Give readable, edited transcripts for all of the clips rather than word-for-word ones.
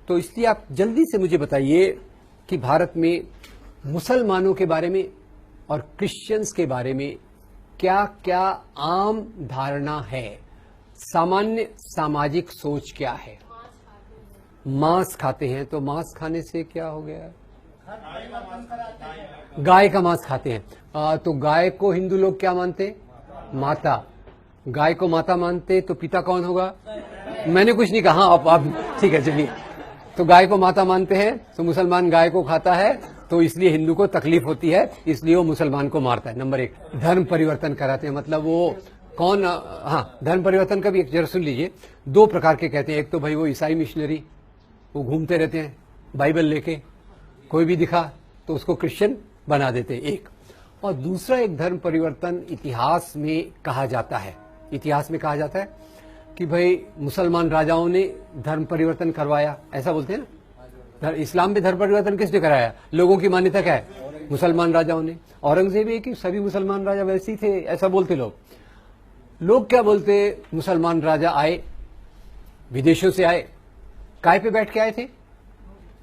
तो इसलिए आप जल्दी से मुझे बताइए कि भारत में मुसलमानों के बारे में और क्रिश्चियंस के बारे में क्या क्या आम धारणा है, सामान्य सामाजिक सोच क्या है। मांस खाते हैं, तो मांस खाने से क्या हो गया? गाय का मांस खाते हैं। तो गाय को हिंदू लोग क्या मानते? माता। गाय को माता मानते तो पिता कौन होगा? मैंने कुछ नहीं कहा, आप ठीक है चलिए। तो गाय को माता मानते हैं, तो मुसलमान गाय को खाता है, तो इसलिए हिंदू को तकलीफ होती है, इसलिए वो मुसलमान को मारता है। नंबर 1, धर्म परिवर्तन कराते हैं। मतलब वो कौन? हाँ, धर्म परिवर्तन का भी एक जरा सुन लीजिए। 2 प्रकार के कहते हैं। एक तो भाई वो ईसाई मिशनरी, वो घूमते रहते हैं बाइबल लेके, कोई भी दिखा तो उसको क्रिश्चियन बना देते हैं, एक। और दूसरा एक धर्म परिवर्तन इतिहास में कहा जाता है। इतिहास में कहा जाता है कि भाई मुसलमान राजाओं ने धर्म परिवर्तन करवाया, ऐसा बोलते हैं ना। इस्लाम में धर्म परिवर्तन किसने कराया? लोगों की मान्यता क्या है? मुसलमान राजाओं ने। औरंगजेब है कि सभी मुसलमान राजा वैसे ही थे, ऐसा बोलते लोग। लोग क्या बोलते? मुसलमान राजा आए, विदेशों से आए, काय पे बैठ के आए थे?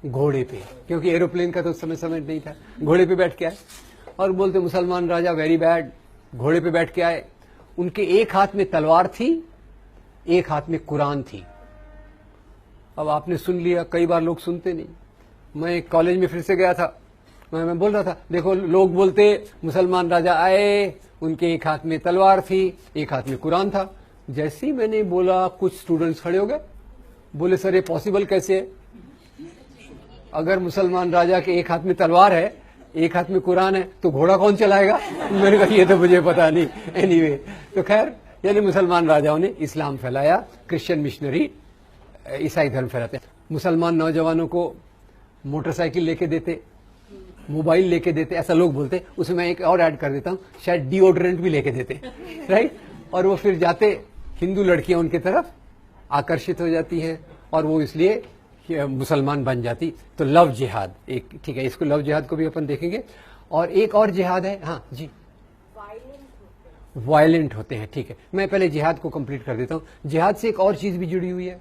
घोड़े पे, क्योंकि एरोप्लेन का तो उस समय नहीं था। घोड़े पे बैठ के आए और बोलते मुसलमान राजा वेरी बैड। घोड़े पे बैठ के आए, उनके एक हाथ में तलवार थी, एक हाथ में कुरान थी। अब आपने सुन लिया, कई बार लोग सुनते नहीं। मैं कॉलेज में फिर से गया था, मैं बोल रहा था देखो, लोग बोलते मुसलमान राजा आए, उनके एक हाथ में तलवार थी, एक हाथ में कुरान था। जैसे ही मैंने बोला, कुछ स्टूडेंट्स खड़े हो गए, बोले सर ये पॉसिबल कैसे है? अगर मुसलमान राजा के एक हाथ में तलवार है, एक हाथ में कुरान है, तो घोड़ा कौन चलाएगा? मैंने कहा ये तो मुझे पता नहीं। एनीवे, तो खैर, यानी मुसलमान राजाओं ने इस्लाम फैलाया, क्रिश्चियन मिशनरी ईसाई धर्म फैलाते हैं। मुसलमान नौजवानों को मोटरसाइकिल लेके देते, मोबाइल लेके देते, ऐसा लोग बोलते। उसमें मैं एक और ऐड कर देता हूं, शायद डिओड्रेंट भी लेके देते, राइट। और वो फिर जाते, हिंदू लड़कियां उनके तरफ आकर्षित हो जाती हैं और वो इसलिए मुसलमान बन जाती। तो लव जिहाद एक, ठीक है, इसको लव जिहाद को भी अपन देखेंगे। और एक और जिहाद है, हाँ जी, वायलेंट होते हैं, ठीक है। मैं पहले जिहाद को कंप्लीट कर देता हूं। जिहाद से एक और चीज भी जुड़ी हुई है,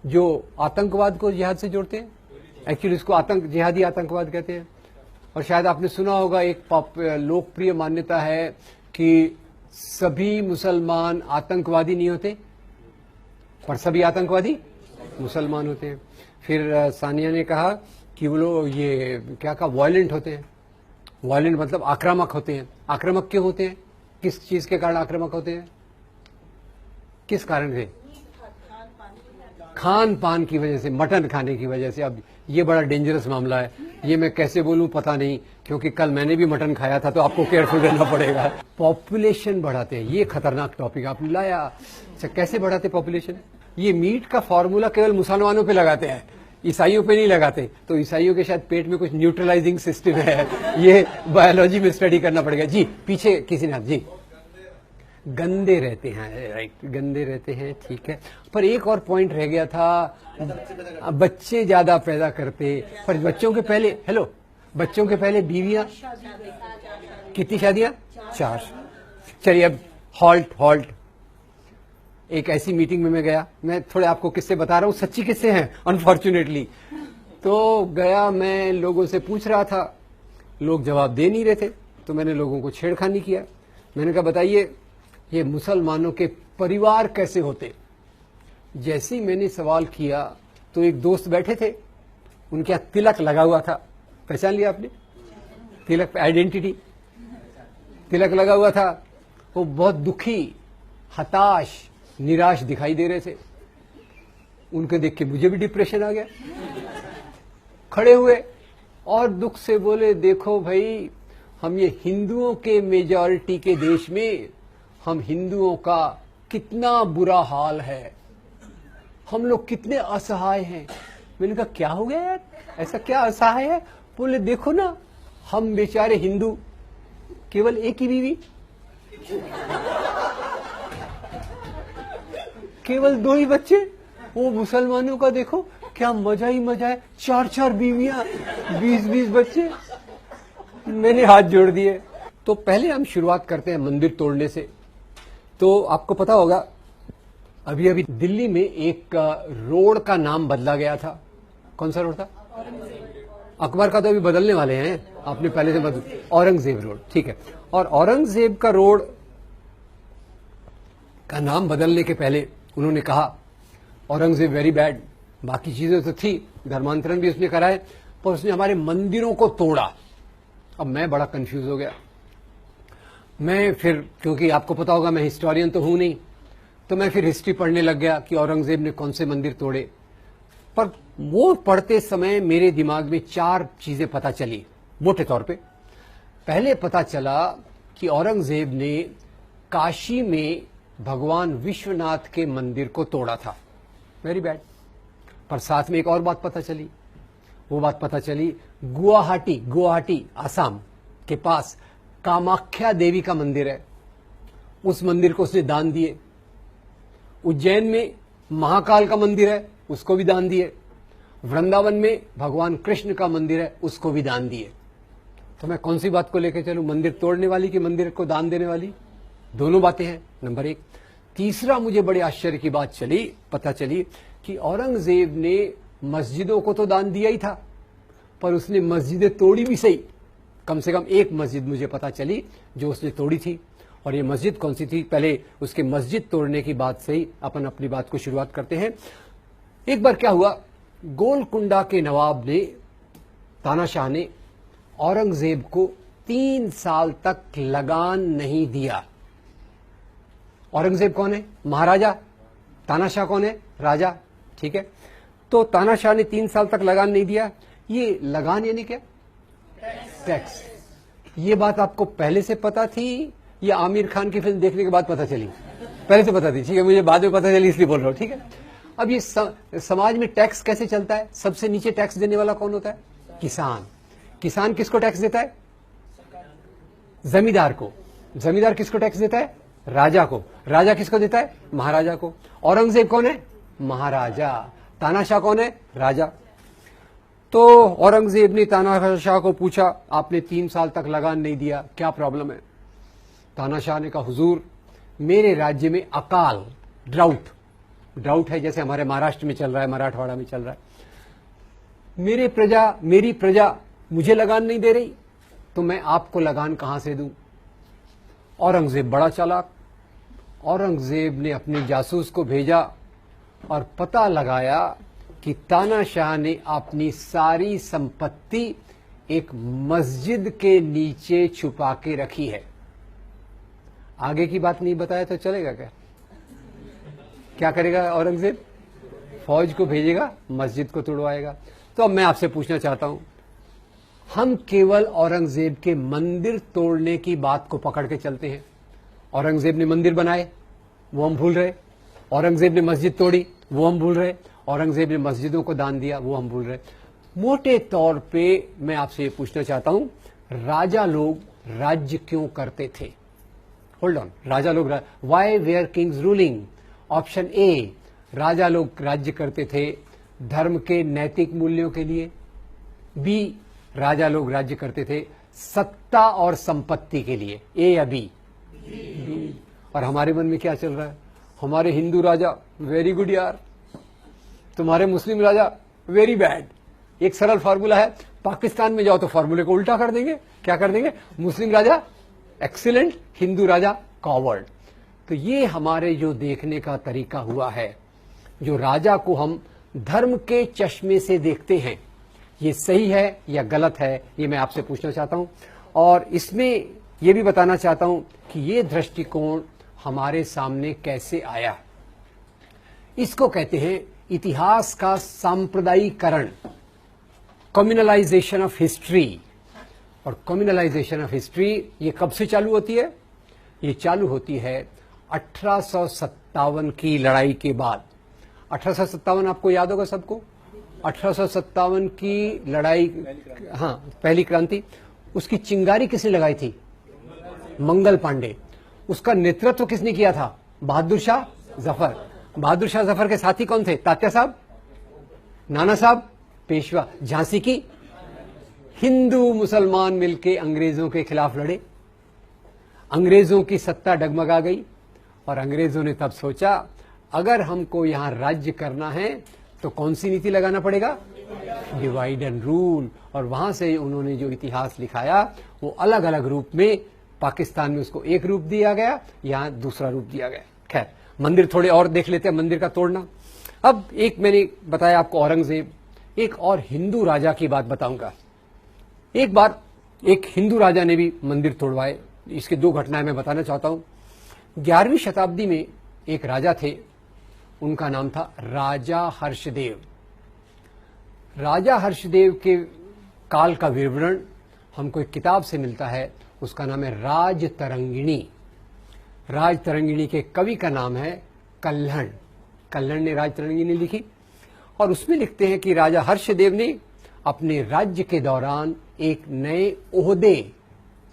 जो आतंकवाद को जिहाद से जोड़ते हैं। एक्चुअली इसको जिहादी आतंकवाद कहते हैं। और शायद आपने सुना होगा, एक लोकप्रिय मान्यता है कि सभी मुसलमान आतंकवादी नहीं होते, पर सभी आतंकवादी मुसलमान होते हैं। फिर सानिया ने कहा कि वो लोग ये क्या कहा, वायलेंट होते हैं। वायलेंट मतलब आक्रामक होते हैं। आक्रामक क्यों होते हैं? किस चीज के कारण आक्रामक होते हैं? किस कारण से? खान पान की वजह से, मटन खाने की वजह से। अब ये बड़ा डेंजरस मामला है, ये मैं कैसे बोलूं पता नहीं, क्योंकि कल मैंने भी मटन खाया था, तो आपको केयरफुल रहना पड़ेगा। पॉपुलेशन बढ़ाते हैं, ये खतरनाक टॉपिक आपने लाया। अच्छा, कैसे बढ़ाते पॉपुलेशन? ये मीट का फॉर्मूला केवल मुसलमानों पे लगाते हैं, ईसाइयों पे नहीं लगाते। तो ईसाइयों के शायद पेट में कुछ न्यूट्रलाइजिंग सिस्टम है, ये बायोलॉजी में स्टडी करना पड़ेगा। जी, पीछे किसी ने, जी, गंदे रहते हैं, राइट, गंदे रहते हैं, ठीक है। पर एक और पॉइंट रह गया था, बच्चे ज्यादा पैदा करते, पर बच्चों के पहले, हेलो, बच्चों के पहले बीवियां, कितनी शादियां? 4। चलिए अब हॉल्ट। एक ऐसी मीटिंग में मैं गया, मैं थोड़े आपको किस्से बता रहा हूं, सच्ची किस्से हैं अनफॉर्चुनेटली। तो गया, मैं लोगों से पूछ रहा था, लोग जवाब दे नहीं रहे थे, तो मैंने लोगों को छेड़खानी किया। मैंने कहा बताइए ये मुसलमानों के परिवार कैसे होते? जैसे ही मैंने सवाल किया तो एक दोस्त बैठे थे, उनके यहाँ तिलक लगा हुआ था, पहचान लिया आपने? तिलक, आइडेंटिटी, तिलक लगा हुआ था। वो बहुत दुखी, हताश, निराश दिखाई दे रहे थे। उनके देख के मुझे भी डिप्रेशन आ गया। खड़े हुए और दुख से बोले, देखो भाई, हम ये हिंदुओं के मेजॉरिटी के देश में, हम हिंदुओं का कितना बुरा हाल है, हम लोग कितने असहाय हैं। मैंने कहा क्या हो गया यार, ऐसा क्या असहाय है? बोले देखो ना, हम बेचारे हिंदू, केवल एक ही बीवी, केवल 2 ही बच्चे। वो मुसलमानों का देखो क्या मजा ही मजा है, 4 बीवियां, 20 बच्चे। मैंने हाथ जोड़ दिए। तो पहले हम शुरुआत करते हैं मंदिर तोड़ने से। तो आपको पता होगा, अभी दिल्ली में एक रोड का नाम बदला गया था। कौन सा रोड था? अकबर का तो अभी बदलने वाले हैं, आपने पहले से बदल, औरंगजेब रोड, ठीक है। और औरंगजेब का रोड का नाम बदलने के पहले उन्होंने कहा औरंगजेब वेरी बैड, बाकी चीजें तो थी, धर्मांतरण भी उसने कराए, पर उसने हमारे मंदिरों को तोड़ा। अब मैं बड़ा कंफ्यूज हो गया। मैं फिर, क्योंकि आपको पता होगा मैं हिस्टोरियन तो हूं नहीं, तो मैं फिर हिस्ट्री पढ़ने लग गया कि औरंगजेब ने कौन से मंदिर तोड़े। पर वो पढ़ते समय मेरे दिमाग में 4 चीजें पता चली मोटे तौर पे। पहले पता चला कि औरंगजेब ने काशी में भगवान विश्वनाथ के मंदिर को तोड़ा था, वेरी बैड। पर साथ में एक और बात पता चली, वो बात पता चली गुवाहाटी आसाम के पास कामाख्या देवी का मंदिर है, उस मंदिर को उसने दान दिए। उज्जैन में महाकाल का मंदिर है, उसको भी दान दिए। वृंदावन में भगवान कृष्ण का मंदिर है, उसको भी दान दिए। तो मैं कौन सी बात को लेकर चलूं, मंदिर तोड़ने वाली कि मंदिर को दान देने वाली? दोनों बातें हैं, नंबर 1। तीसरा मुझे बड़े आश्चर्य की बात पता चली कि औरंगजेब ने मस्जिदों को तो दान दिया ही था, पर उसने मस्जिदें तोड़ी भी सही। कम से कम एक मस्जिद मुझे पता चली जो उसने तोड़ी थी, और ये मस्जिद कौन सी थी? पहले उसके मस्जिद तोड़ने की बात से ही अपन अपनी बात को शुरुआत करते हैं। एक बार क्या हुआ, गोलकुंडा के नवाब ने, तानाशाह ने औरंगजेब को 3 साल तक लगान नहीं दिया। औरंगजेब कौन है? महाराजा। तानाशाह कौन है? राजा, ठीक है। तो तानाशाह ने 3 साल तक लगान नहीं दिया। ये लगान यानी क्या? टैक्स। ये बात आपको पहले से पता थी या आमिर खान की फिल्म देखने के बाद पता चली? पहले से पता थी, ठीक है, मुझे बाद में पता चली इसलिए बोल रहा हूं, ठीक है। अब ये समाज में टैक्स कैसे चलता है? सबसे नीचे टैक्स देने वाला कौन होता है? किसान। किसान किसको टैक्स देता है? जमींदार को। जमींदार किसको टैक्स देता है? राजा को। राजा किसको देता है? महाराजा को। औरंगजेब कौन है? महाराजा। तानाशाह कौन है? राजा। तो औरंगजेब ने तानाशाह को पूछा, आपने 3 साल तक लगान नहीं दिया, क्या प्रॉब्लम है? तानाशाह ने कहा, हुजूर मेरे राज्य में अकाल, ड्राउट है, जैसे हमारे महाराष्ट्र में चल रहा है, मराठवाड़ा में चल रहा है। मेरी प्रजा मुझे लगान नहीं दे रही, तो मैं आपको लगान कहां से दूं? औरंगजेब बड़ा चालाक। औरंगजेब ने अपने जासूस को भेजा और पता लगाया कि तानाशाह ने अपनी सारी संपत्ति एक मस्जिद के नीचे छुपा के रखी है। आगे की बात नहीं बताया तो चलेगा क्या? क्या करेगा औरंगजेब? फौज को भेजेगा, मस्जिद को तोड़वाएगा। तो अब मैं आपसे पूछना चाहता हूं, हम केवल औरंगजेब के मंदिर तोड़ने की बात को पकड़ के चलते हैं। औरंगजेब ने मंदिर बनाए, वो हम भूल रहे। औरंगजेब ने मस्जिद तोड़ी, वो हम भूल रहे। औरंगजेब ने मस्जिदों को दान दिया, वो हम भूल रहे। मोटे तौर पे मैं आपसे ये पूछना चाहता हूं, राजा लोग राज्य क्यों करते थे? होल्ड ऑन, राजा लोग, why were kings ruling? Option A, राजा लोग राज्य करते थे धर्म के नैतिक मूल्यों के लिए। बी, राजा लोग राज्य करते थे सत्ता और संपत्ति के लिए। ए या बी? और हमारे मन में क्या चल रहा है? हमारे हिंदू राजा वेरी गुड यार, तुम्हारे मुस्लिम राजा वेरी बैड। एक सरल फार्मूला है, पाकिस्तान में जाओ तो फार्मूले को उल्टा कर देंगे। क्या कर देंगे? मुस्लिम राजा एक्सीलेंट, हिंदू राजा कॉवर्ड। तो ये हमारे जो देखने का तरीका हुआ है, जो राजा को हम धर्म के चश्मे से देखते हैं, ये सही है या गलत है, ये मैं आपसे पूछना चाहता हूं। और इसमें यह भी बताना चाहता हूं कि ये दृष्टिकोण हमारे सामने कैसे आया। इसको कहते हैं इतिहास का सांप्रदायिकरण, कम्युनलाइजेशन ऑफ हिस्ट्री। और कम्युनलाइजेशन ऑफ हिस्ट्री ये कब से चालू होती है? ये चालू होती है 1857 की लड़ाई के बाद। 1857 आपको याद होगा सबको? 1857 की लड़ाई, हाँ, पहली क्रांति। उसकी चिंगारी किसने लगाई थी? मंगल पांडे। उसका नेतृत्व किसने किया था? बहादुर शाह जफर। बहादुर शाह जफर के साथी कौन थे? तात्या साहब, नाना साहब, पेशवा। झांसी की हिंदू मुसलमान मिलके अंग्रेजों के खिलाफ लड़े। अंग्रेजों की सत्ता डगमगा गई और अंग्रेजों ने तब सोचा, अगर हमको यहां राज्य करना है तो कौन सी नीति लगाना पड़ेगा? डिवाइड एंड रूल, और वहां से उन्होंने जो इतिहास लिखाया वो अलग अलग रूप में, पाकिस्तान में उसको एक रूप दिया गया, यहां दूसरा रूप दिया गया। खैर, मंदिर थोड़े और देख लेते हैं, मंदिर का तोड़ना। अब एक मैंने बताया आपको औरंगजेब, एक और हिंदू राजा की बात बताऊंगा। एक बार एक हिंदू राजा ने भी मंदिर तोड़वाए। इसके दो घटनाएं मैं बताना चाहता हूं। 11वीं शताब्दी में एक राजा थे, उनका नाम था राजा हर्षदेव। राजा हर्षदेव के काल का विवरण हमको एक किताब से मिलता है, उसका नाम है राजतरंगिणी। राजतरंगिणी के कवि का नाम है कल्हण। कल्हण ने राजतरंगिणी लिखी और उसमें लिखते हैं कि राजा हर्षदेव ने अपने राज्य के दौरान एक नए ओहदे,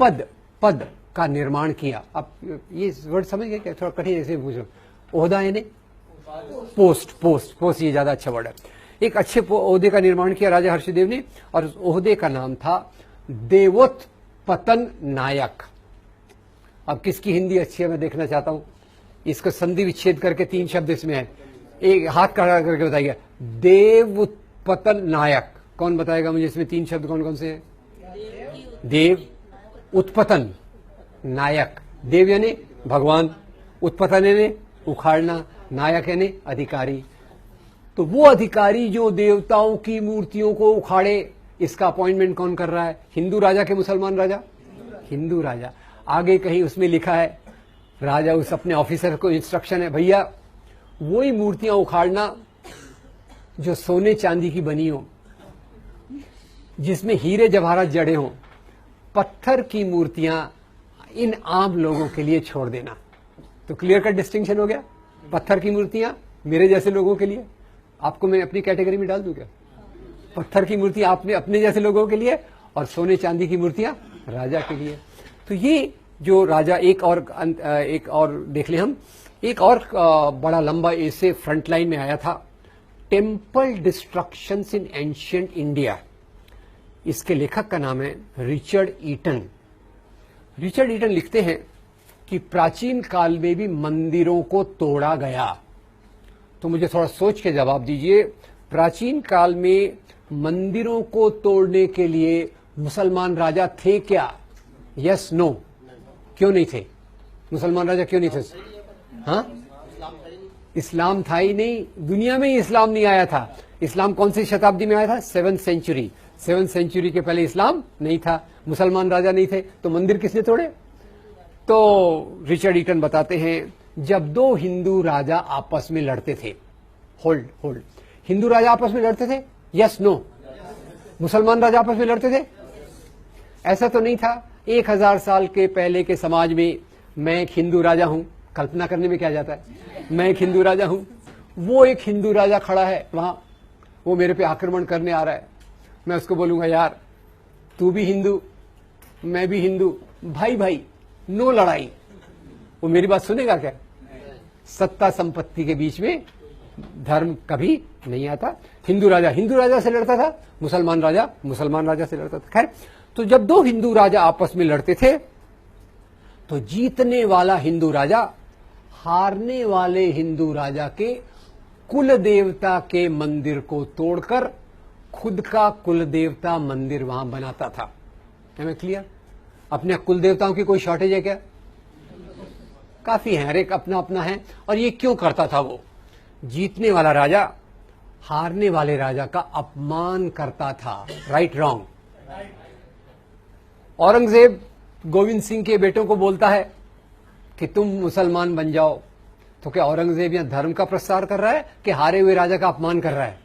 पद का निर्माण किया। अब ये वर्ड समझ गए क्या? थोड़ा कठिन ऐसे पूछो। ओहदा यानी पोस्ट, ये ज्यादा अच्छा वर्ड है। एक अच्छे ओहदे का निर्माण किया राजा हर्षदेव ने, और उस ओहदे का नाम था देवोत्पतन नायक। अब किसकी हिंदी अच्छी है मैं देखना चाहता हूं। इसको संधि विच्छेद करके 3 शब्द इसमें है, एक हाथ खड़ा करके बताइए। देवोत्पतन नायक, कौन बताएगा मुझे? इसमें 3 शब्द कौन कौन से हैं? देव, उत्पतन, नायक। देव यानी भगवान, उत्पतन यानी उखाड़ना, नायक यानी अधिकारी। तो वो अधिकारी जो देवताओं की मूर्तियों को उखाड़े, इसका अपॉइंटमेंट कौन कर रहा है? हिंदू राजा के मुसलमान राजा? हिंदू राजा। आगे कहीं उसमें लिखा है, राजा उस अपने ऑफिसर को इंस्ट्रक्शन है, भैया वही मूर्तियां उखाड़ना जो सोने चांदी की बनी हो, जिसमें हीरे जवाहरात जड़े हों। पत्थर की मूर्तियां इन आम लोगों के लिए छोड़ देना। तो क्लियर कट डिस्टिंक्शन हो गया। पत्थर की मूर्तियां मेरे जैसे लोगों के लिए, आपको मैं अपनी कैटेगरी में डाल दूं क्या? पत्थर की मूर्ति आपने अपने जैसे लोगों के लिए, और सोने चांदी की मूर्तियां राजा के लिए। तो ये जो राजा, एक और देख ले हम, एक और बड़ा लंबा ऐसे फ्रंट लाइन में आया था, टेम्पल डिस्ट्रक्शंस इन एंशिएंट इंडिया। इसके लेखक का नाम है रिचर्ड ईटन। रिचर्ड ईटन लिखते हैं कि प्राचीन काल में भी मंदिरों को तोड़ा गया। तो मुझे थोड़ा सोच के जवाब दीजिए, प्राचीन काल में मंदिरों को तोड़ने के लिए मुसलमान राजा थे क्या? Yes, no? क्यों नहीं थे? मुसलमान राजा क्यों नहीं थे? हाँ, इस्लाम था ही नहीं, दुनिया में ही इस्लाम नहीं आया था। इस्लाम कौन सी शताब्दी में आया था? 7th century. 7th सेंचुरी के पहले इस्लाम नहीं था, मुसलमान राजा नहीं थे, तो मंदिर किसने तोड़े? तो रिचर्ड ईटन बताते हैं, जब 2 हिंदू राजा आपस में लड़ते थे, होल्ड, हिंदू राजा आपस में लड़ते थे? Yes, no? मुसलमान राजा आपस में लड़ते थे? ऐसा तो नहीं था। 1000 साल के पहले के समाज में मैं एक हिंदू राजा हूं, कल्पना करने में क्या जाता है, मैं एक हिंदू राजा हूं, वो एक हिंदू राजा खड़ा है वहां, वो मेरे पे आक्रमण करने आ रहा है। मैं उसको बोलूंगा, यार तू भी हिंदू, मैं भी हिंदू, भाई नो लड़ाई। वो मेरी बात सुनेगा क्या? सत्ता संपत्ति के बीच में धर्म कभी नहीं आता। हिंदू राजा से लड़ता था, मुसलमान राजा से लड़ता था। खैर, तो जब 2 हिंदू राजा आपस में लड़ते थे, तो जीतने वाला हिंदू राजा हारने वाले हिंदू राजा के कुल देवता के मंदिर को तोड़कर खुद का कुल देवता मंदिर वहां बनाता था। है मैं क्लियर? अपने कुल देवताओं की कोई शॉर्टेज है क्या? काफी है, हर एक अपना अपना है। और ये क्यों करता था? वो जीतने वाला राजा हारने वाले राजा का अपमान करता था। Right, wrong? औरंगजेब गोविंद सिंह के बेटों को बोलता है कि तुम मुसलमान बन जाओ। तो क्या औरंगजेब यहां धर्म का प्रसार कर रहा है कि हारे हुए राजा का अपमान कर रहा है?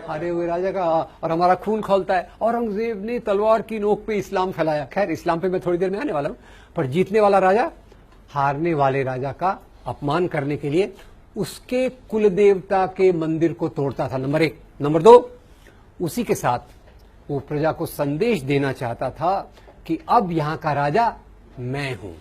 हारे हुए राजा का, और हमारा खून खौलता है। औरंगजेब ने तलवार की नोक पे इस्लाम फैलाया। खैर, इस्लाम पे मैं थोड़ी देर में आने वाला हूं। पर जीतने वाला राजा हारने वाले राजा का अपमान करने के लिए उसके कुल देवता के मंदिर को तोड़ता था, नंबर 1। नंबर 2, उसी के साथ वो प्रजा को संदेश देना चाहता था कि अब यहां का राजा मैं हूं।